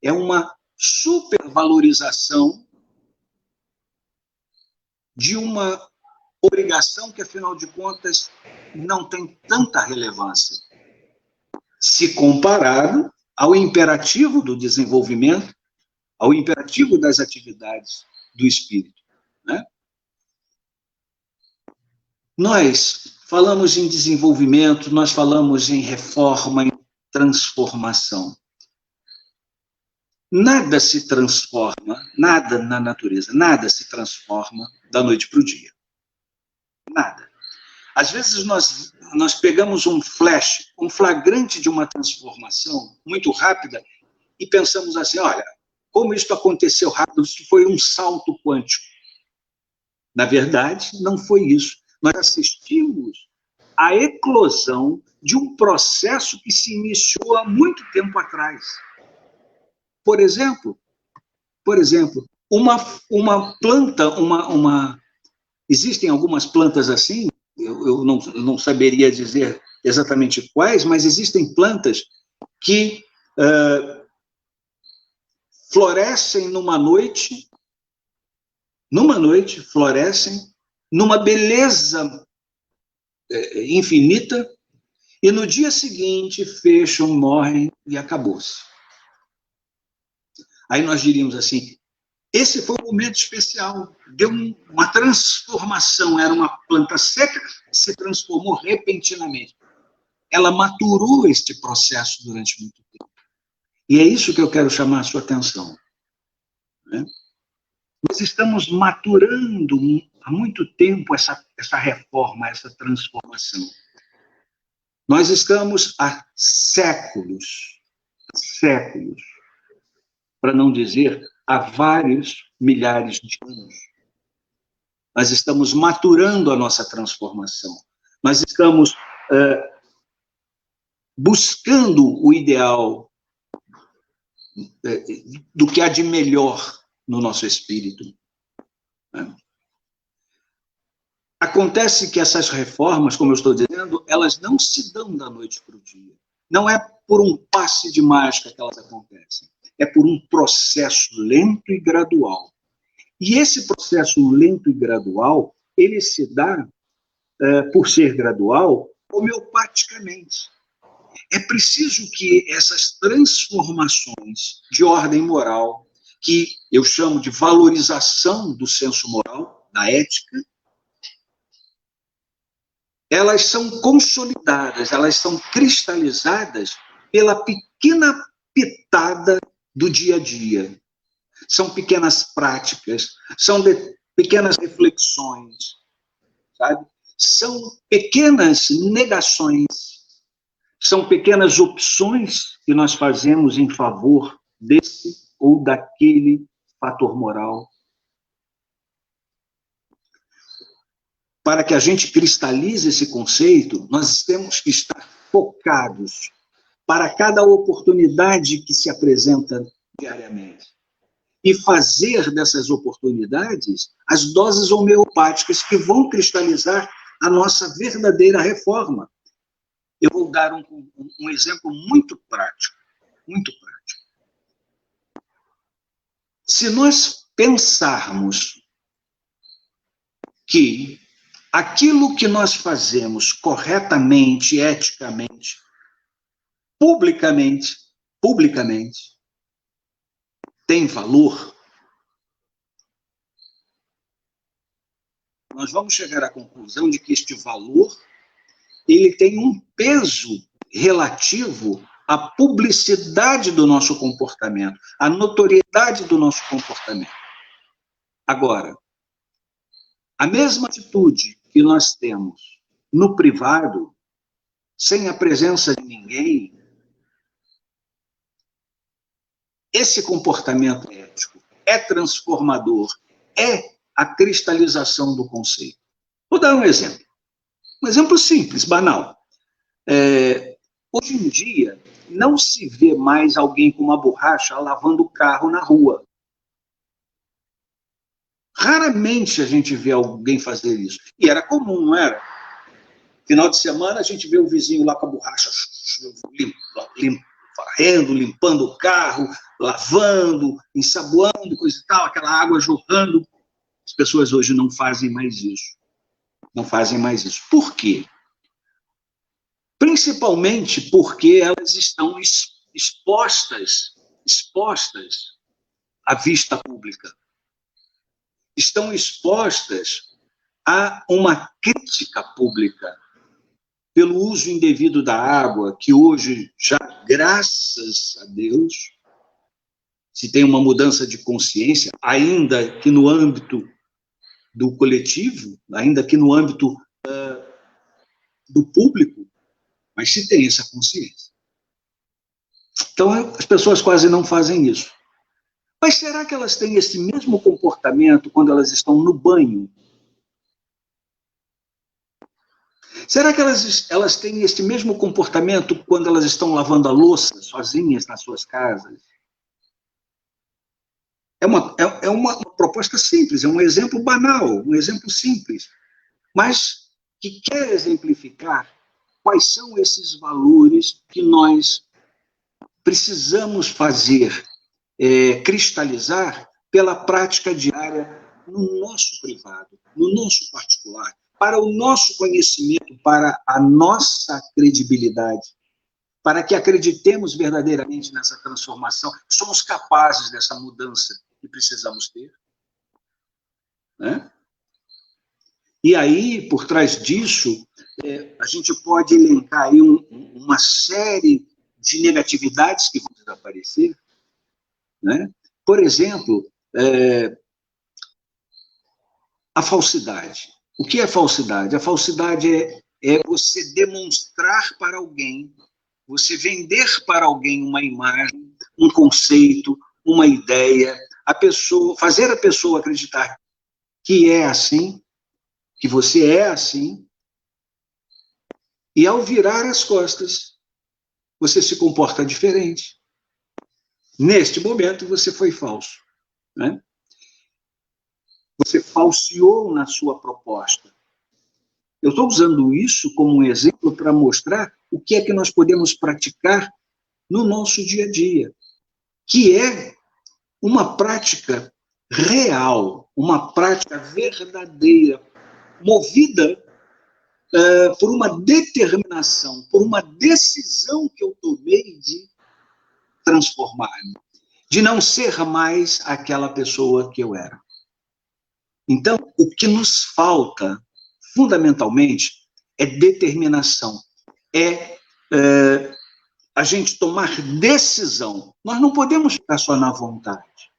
É uma supervalorização de uma obrigação que, afinal de contas, não tem tanta relevância, se comparado ao imperativo do desenvolvimento, ao imperativo das atividades do espírito, né? Nós falamos em desenvolvimento, nós falamos em reforma, em transformação. Nada se transforma, nada na natureza, nada se transforma da noite para o dia. Nada. Às vezes nós pegamos um flash, um flagrante de uma transformação muito rápida e pensamos assim, olha, como isso aconteceu rápido, isso foi um salto quântico. Na verdade, não foi isso. Nós assistimos à eclosão de um processo que se iniciou há muito tempo atrás. Por exemplo, uma planta, existem algumas plantas assim, eu não saberia dizer exatamente quais, mas existem plantas que florescem numa noite, florescem numa beleza infinita, e no dia seguinte fecham, morrem e acabou-se. Aí nós diríamos assim, esse foi um momento especial, deu uma transformação, era uma planta seca, se transformou repentinamente. Ela maturou este processo durante muito tempo. E é isso que eu quero chamar a sua atenção, né? Nós estamos maturando há muito tempo essa reforma, essa transformação. Nós estamos há séculos, para não dizer há vários milhares de anos. Nós estamos maturando a nossa transformação. Nós estamos buscando o ideal do que há de melhor no nosso espírito. Acontece que essas reformas, como eu estou dizendo, elas não se dão da noite para o dia. Não é por um passe de mágica que elas acontecem. É por um processo lento e gradual. E esse processo lento e gradual, ele se dá, por ser gradual, homeopaticamente. É preciso que essas transformações de ordem moral, que eu chamo de valorização do senso moral, da ética, elas são consolidadas, elas são cristalizadas pela pequena pitada do dia a dia. São pequenas práticas, são pequenas reflexões, sabe? São pequenas negações, são pequenas opções que nós fazemos em favor desse ou daquele fator moral. Para que a gente cristalize esse conceito, nós temos que estar focados para cada oportunidade que se apresenta diariamente. E fazer dessas oportunidades as doses homeopáticas que vão cristalizar a nossa verdadeira reforma. Eu vou dar um exemplo muito prático, muito prático. Se nós pensarmos que aquilo que nós fazemos corretamente, eticamente, publicamente, tem valor, nós vamos chegar à conclusão de que este valor ele tem um peso relativo à publicidade do nosso comportamento, à notoriedade do nosso comportamento. Agora, a mesma atitude que nós temos no privado, sem a presença de ninguém, esse comportamento ético é transformador, é a cristalização do conceito. Vou dar um exemplo simples, banal. Hoje em dia, não se vê mais alguém com uma borracha lavando o carro na rua. Raramente a gente vê alguém fazer isso. E era comum, não era? Final de semana, a gente vê o vizinho lá com a borracha varrendo, limpando o carro, lavando, ensaboando, coisa e tal, aquela água jorrando. As pessoas hoje não fazem mais isso. Não fazem mais isso. Por quê? Principalmente porque elas estão expostas à vista pública. Estão expostas a uma crítica pública pelo uso indevido da água, que hoje, já graças a Deus, se tem uma mudança de consciência, ainda que no âmbito do coletivo, ainda que no âmbito do público, mas se tem essa consciência. Então, as pessoas quase não fazem isso. Mas será que elas têm esse mesmo comportamento quando elas estão no banho? Será que elas têm esse mesmo comportamento quando elas estão lavando a louça sozinhas nas suas casas? É uma proposta simples, é um exemplo banal, um exemplo simples, mas que quer exemplificar quais são esses valores que nós precisamos fazer cristalizar pela prática diária no nosso privado, no nosso particular, para o nosso conhecimento, para a nossa credibilidade, para que acreditemos verdadeiramente nessa transformação, somos capazes dessa mudança que precisamos ter. Né? E aí, por trás disso, a gente pode elencar aí uma série de negatividades que vão desaparecer. Né? Por exemplo, a falsidade. O que é falsidade? A falsidade é você demonstrar para alguém, você vender para alguém uma imagem, um conceito, uma ideia, fazer a pessoa acreditar que é assim, que você é assim, e ao virar as costas, você se comporta diferente. Neste momento, você foi falso. Né? Você falseou na sua proposta. Eu estou usando isso como um exemplo para mostrar o que é que nós podemos praticar no nosso dia a dia, que é uma prática real, uma prática verdadeira, movida por uma determinação, por uma decisão que eu tomei de transformar-me, de não ser mais aquela pessoa que eu era. Então, o que nos falta, fundamentalmente, é determinação, a gente tomar decisão. Nós não podemos ficar só na vontade.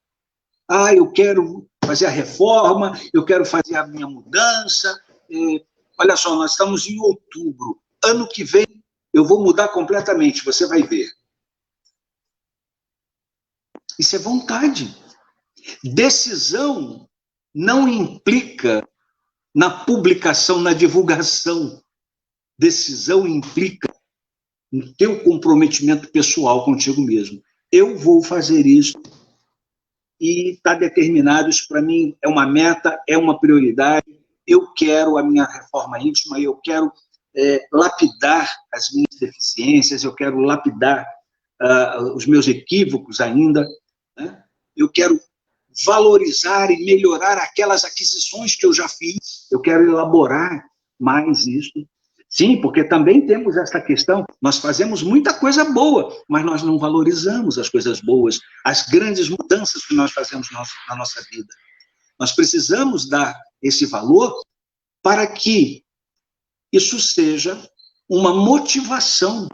Eu quero fazer a reforma, eu quero fazer a minha mudança. Olha só, nós estamos em outubro. Ano que vem eu vou mudar completamente, você vai ver. Isso é vontade. Decisão não implica na publicação, na divulgação. Decisão implica no teu comprometimento pessoal contigo mesmo. Eu vou fazer isso e está determinado, isso para mim é uma meta, é uma prioridade. Eu quero a minha reforma íntima, eu quero lapidar as minhas deficiências, eu quero lapidar os meus equívocos ainda, né? Eu quero valorizar e melhorar aquelas aquisições que eu já fiz. Eu quero elaborar mais isso. Sim, porque também temos essa questão, nós fazemos muita coisa boa, mas nós não valorizamos as coisas boas, as grandes mudanças que nós fazemos na nossa vida. Nós precisamos dar esse valor para que isso seja uma motivação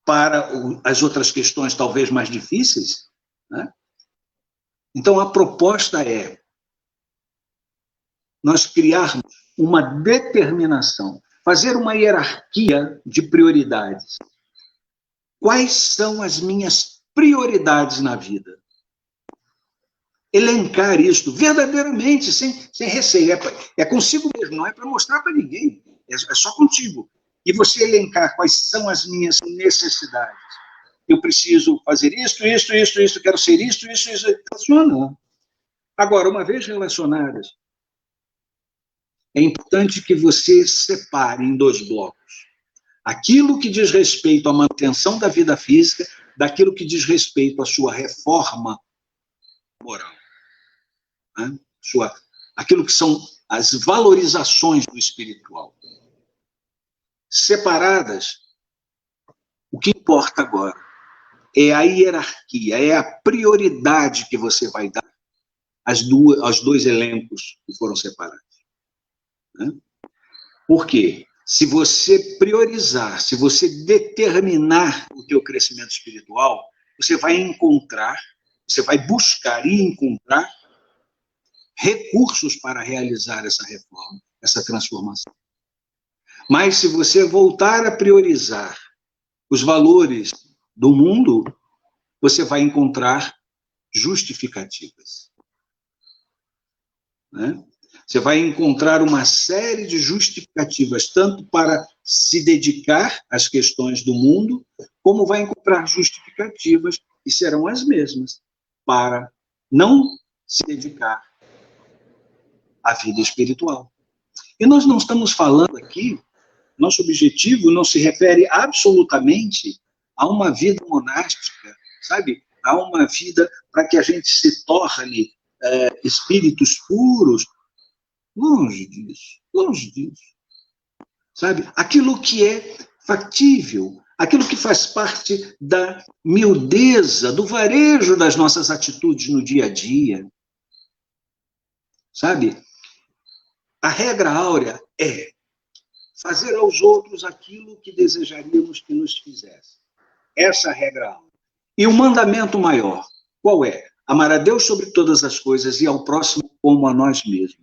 para as outras questões talvez mais difíceis, né? Então, a proposta é nós criarmos uma determinação, fazer uma hierarquia de prioridades. Quais são as minhas prioridades na vida? Elencar isto verdadeiramente, sem receio. É consigo mesmo, não é para mostrar para ninguém. É só contigo. E você elencar quais são as minhas necessidades. Eu preciso fazer isto, quero ser isto. Funciona. Agora, uma vez relacionadas, é importante que você separe em 2 blocos. Aquilo que diz respeito à manutenção da vida física, daquilo que diz respeito à sua reforma moral. Né? Aquilo que são as valorizações do espiritual. Separadas, o que importa agora é a hierarquia, é a prioridade que você vai dar aos 2 elencos que foram separados. Né? Por quê? Se você priorizar, se você determinar o teu crescimento espiritual, você vai encontrar, você vai buscar e encontrar recursos para realizar essa reforma, essa transformação. Mas se você voltar a priorizar os valores do mundo, você vai encontrar justificativas. Né? Você vai encontrar uma série de justificativas, tanto para se dedicar às questões do mundo, como vai encontrar justificativas, que serão as mesmas, para não se dedicar à vida espiritual. E nós não estamos falando aqui, nosso objetivo não se refere absolutamente a uma vida monástica, sabe? A uma vida para que a gente se torne espíritos puros. Longe disso. Sabe? Aquilo que é factível, aquilo que faz parte da miudeza, do varejo das nossas atitudes no dia a dia. Sabe? A regra áurea é fazer aos outros aquilo que desejaríamos que nos fizessem. Essa é a regra áurea. E o mandamento maior, qual é? Amar a Deus sobre todas as coisas e ao próximo como a nós mesmos.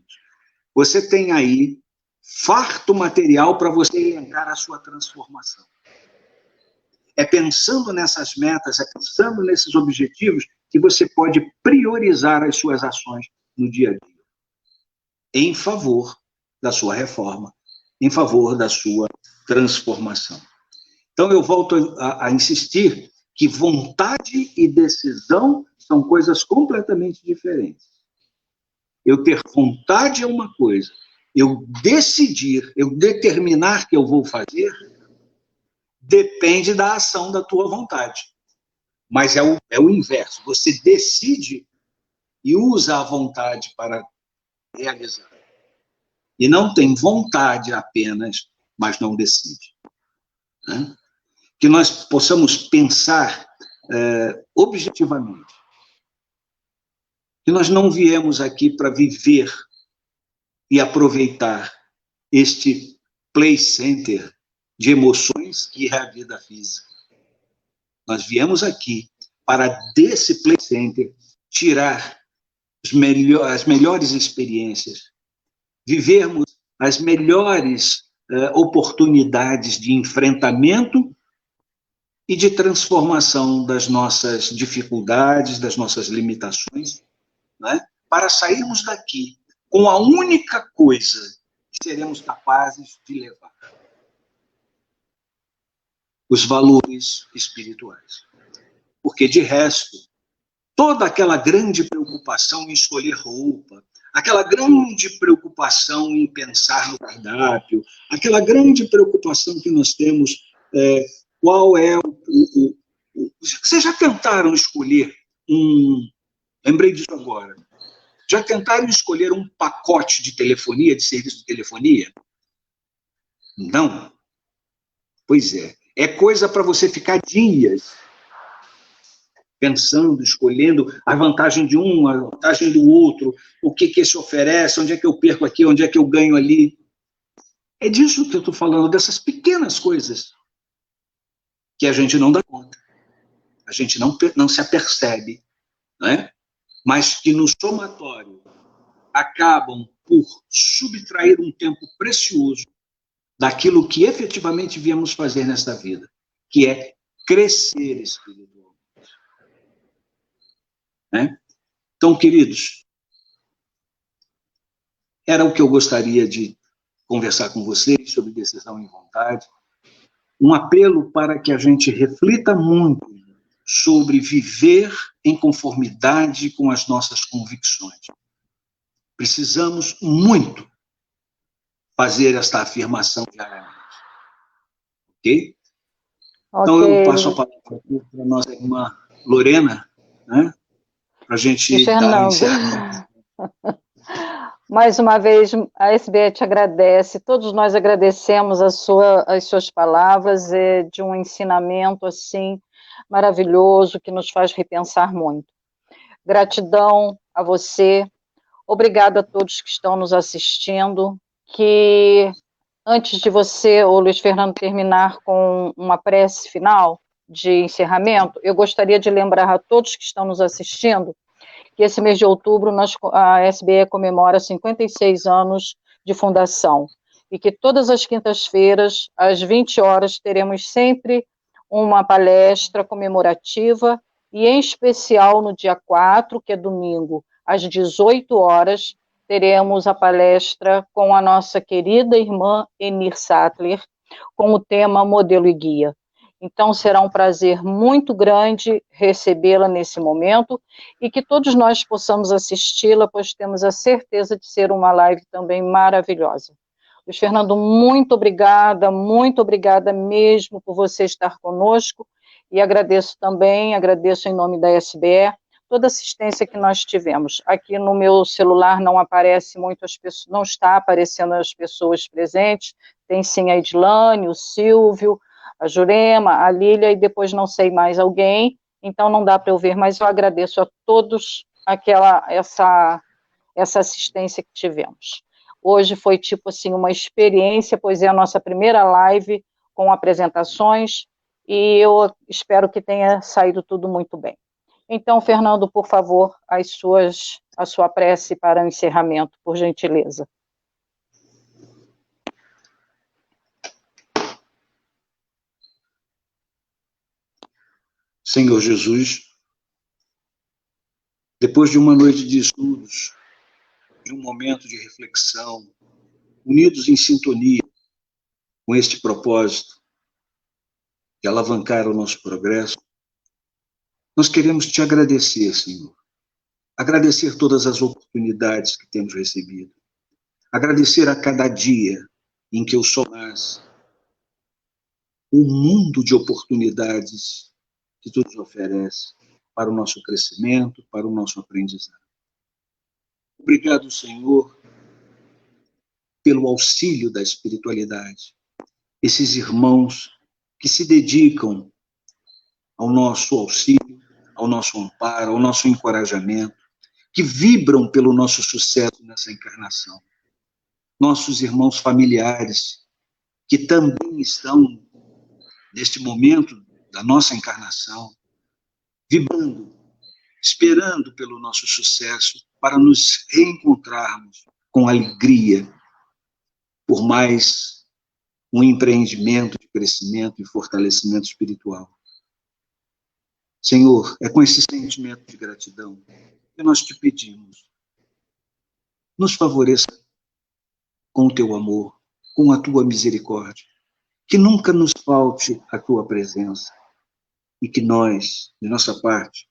Você tem aí farto material para você elencar a sua transformação. É pensando nessas metas, é pensando nesses objetivos que você pode priorizar as suas ações no dia a dia. Em favor da sua reforma, em favor da sua transformação. Então, eu volto a insistir que vontade e decisão são coisas completamente diferentes. Eu ter vontade é uma coisa, eu decidir, eu determinar que eu vou fazer, depende da ação da tua vontade. Mas é o inverso, você decide e usa a vontade para realizar. E não tem vontade apenas, mas não decide. Né? Que nós possamos pensar objetivamente. Que nós não viemos aqui para viver e aproveitar este play center de emoções que é a vida física. Nós viemos aqui para, desse play center, tirar as melhores experiências, vivermos as melhores oportunidades de enfrentamento e de transformação das nossas dificuldades, das nossas limitações, né? Para sairmos daqui com a única coisa que seremos capazes de levar: os valores espirituais. Porque, de resto, toda aquela grande preocupação em escolher roupa, aquela grande preocupação em pensar no cardápio, aquela grande preocupação que nós temos, qual é Vocês já tentaram escolher Lembrei disso agora. Já tentaram escolher um pacote de telefonia, de serviço de telefonia? Não. Pois é. É coisa para você ficar dias pensando, escolhendo a vantagem de um, a vantagem do outro, o que esse oferece, onde é que eu perco aqui, onde é que eu ganho ali. É disso que eu estou falando, dessas pequenas coisas que a gente não dá conta. A gente não se apercebe, né? Mas que no somatório acabam por subtrair um tempo precioso daquilo que efetivamente viemos fazer nesta vida, que é crescer espiritualmente. Né? Então, queridos, era o que eu gostaria de conversar com vocês sobre decisão e vontade, um apelo para que a gente reflita muito sobre viver em conformidade com as nossas convicções. Precisamos muito fazer esta afirmação diariamente. Ok? Então, eu passo a palavra aqui para a nossa irmã Lorena, né? Para a gente dar encerramento.
Mais uma vez, a SBE te agradece, todos nós agradecemos as suas palavras, de um ensinamento assim maravilhoso, que nos faz repensar muito. Gratidão a você, obrigado a todos que estão nos assistindo, que antes de você, ô Luiz Fernando, terminar com uma prece final de encerramento, eu gostaria de lembrar a todos que estão nos assistindo que esse mês de outubro a SBE comemora 56 anos de fundação, e que todas as quintas-feiras, às 20 horas, teremos sempre uma palestra comemorativa, e em especial no dia 4, que é domingo, às 18 horas, teremos a palestra com a nossa querida irmã Enir Sattler, com o tema Modelo e Guia. Então, será um prazer muito grande recebê-la nesse momento, e que todos nós possamos assisti-la, pois temos a certeza de ser uma live também maravilhosa. Luiz Fernando, muito obrigada mesmo por você estar conosco, e agradeço em nome da SBE, toda a assistência que nós tivemos. Aqui no meu celular não aparece muito as pessoas, não está aparecendo as pessoas presentes, tem sim a Edilane, o Silvio, a Jurema, a Lília, e depois não sei mais alguém, então não dá para eu ver, mas eu agradeço a todos essa assistência que tivemos. Hoje foi tipo assim uma experiência, pois é a nossa primeira live com apresentações, e eu espero que tenha saído tudo muito bem. Então, Fernando, por favor, a sua prece para o encerramento, por gentileza.
Senhor Jesus, depois de uma noite de estudos, de um momento de reflexão, unidos em sintonia com este propósito de alavancar o nosso progresso, nós queremos te agradecer, Senhor. Agradecer todas as oportunidades que temos recebido. Agradecer a cada dia em que o sol nasce, o mundo de oportunidades que tu nos oferece para o nosso crescimento, para o nosso aprendizado. Obrigado, Senhor, pelo auxílio da espiritualidade. Esses irmãos que se dedicam ao nosso auxílio, ao nosso amparo, ao nosso encorajamento, que vibram pelo nosso sucesso nessa encarnação. Nossos irmãos familiares, que também estão, neste momento da nossa encarnação, vibrando, esperando pelo nosso sucesso, para nos reencontrarmos com alegria, por mais um empreendimento de crescimento e fortalecimento espiritual. Senhor, é com esse sentimento de gratidão que nós te pedimos. Nos favoreça com o teu amor, com a tua misericórdia, que nunca nos falte a tua presença, e que nós, de nossa parte,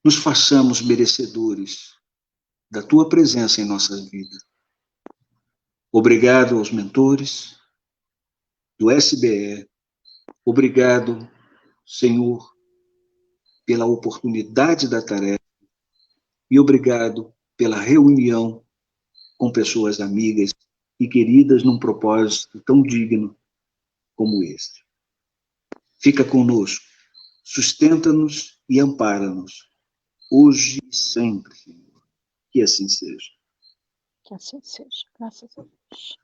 nos façamos merecedores da tua presença em nossas vidas. Obrigado aos mentores do SBE, obrigado, Senhor, pela oportunidade da tarefa, e obrigado pela reunião com pessoas amigas e queridas num propósito tão digno como este. Fica conosco, sustenta-nos e ampara-nos, hoje e sempre, Senhor. Que assim seja.
Que assim seja. Graças a Deus.